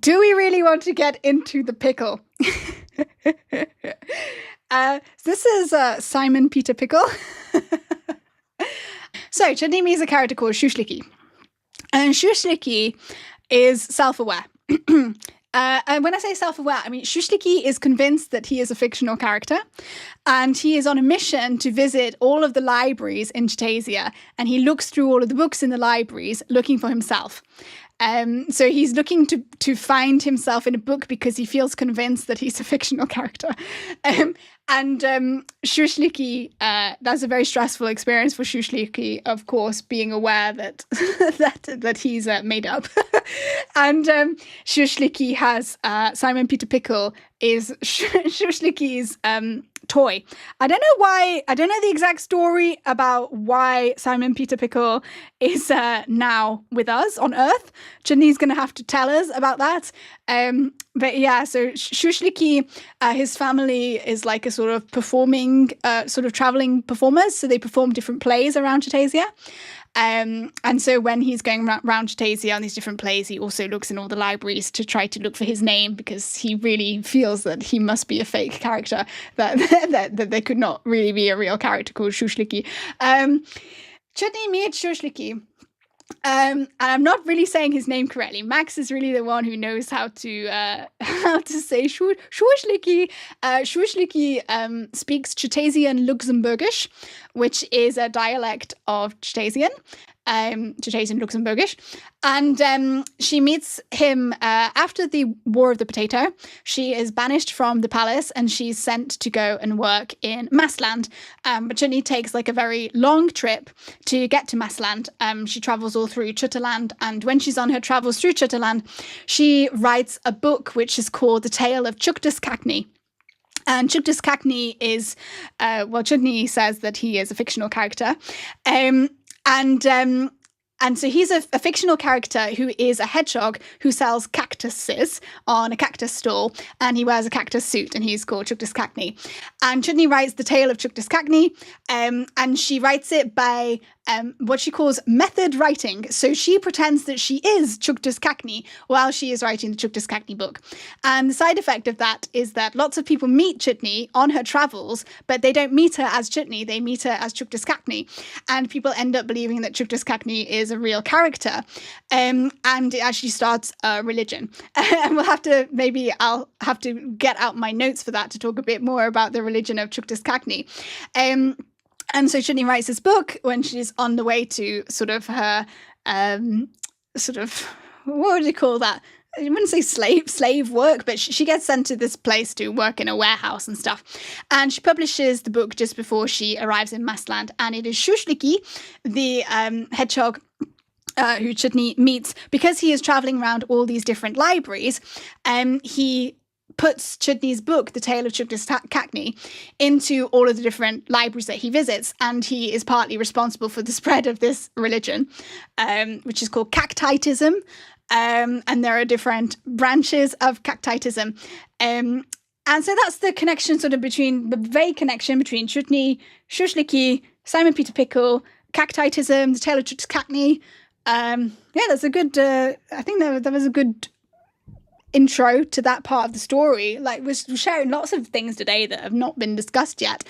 do we really want to get into the pickle? This is Simon Peter Pickle. So Chutney meets a character called Schusslicki. And Schusslicki is self-aware. And when I say self-aware, I mean Schusslicki is convinced that he is a fictional character, and he is on a mission to visit all of the libraries in Chutasia, and he looks through all of the books in the libraries looking for himself. So he's looking to find himself in a book because he feels convinced that he's a fictional character. And Schusslicki, that's a very stressful experience for Schusslicki, of course, being aware that that he's made up. And Schusslicki has Simon Peter Pickle is Schusslicki's toy. I don't know the exact story about why Simon Peter Pickle is now with us on Earth. Chutney's going to have to tell us about that. But yeah, so Schusslicki, his family is like a sort of performing, sort of traveling performers. So they perform different plays around Chutasia. And so when he's going around Chutasia on these different plays, he also looks in all the libraries to try to look for his name, because he really feels that he must be a fake character, that there could not really be a real character called Schusslicki. Chutney meets Schusslicki. And I'm not really saying his name correctly. Max is really the one who knows how to say Schusslicki. Schusslicki speaks Chutasian Luxembourgish, which is a dialect of Chutasian. Chutasian Luxembourgish, and she meets him after the War of the Potato. She is banished from the palace and she's sent to go and work in Massland. But Chutney takes like a very long trip to get to Massland. She travels all through Chutaland, and when she's on her travels through Chutaland, she writes a book which is called The Tale of Chutasia. And Chutasia is, Chutney says that he is a fictional character. And so he's a fictional character who is a hedgehog who sells cactuses on a cactus stall, and he wears a cactus suit, and he's called Chutasia. And Chutney writes the tale of Chutasia, and she writes it by what she calls method writing. So she pretends that she is Chutasia while she is writing the Chutasia book. And the side effect of that is that lots of people meet Chutney on her travels, but they don't meet her as Chutney, they meet her as Chutasia. And people end up believing that Chutasia is a real character. And it actually starts a religion. And I'll have to get out my notes for that to talk a bit more about the religion of Chutasia. And so Chutney writes this book when she's on the way to sort of her, what would you call that? I wouldn't say slave work, but she gets sent to this place to work in a warehouse and stuff. And she publishes the book just before she arrives in Massland. And it is Schusslicki, the hedgehog, who Chutney meets, because he is traveling around all these different libraries. He puts Chutney's book, The Tale of Chutasia, into all of the different libraries that he visits, and he is partly responsible for the spread of this religion, which is called cactitism, and there are different branches of cactitism. And so that's the connection, the vague connection between Chutney, Schusslicki, Simon Peter Pickle, cactitism, The Tale of Chutasia. That's a good, I think that was a good intro to that part of the story. Like, we're sharing lots of things today that have not been discussed yet.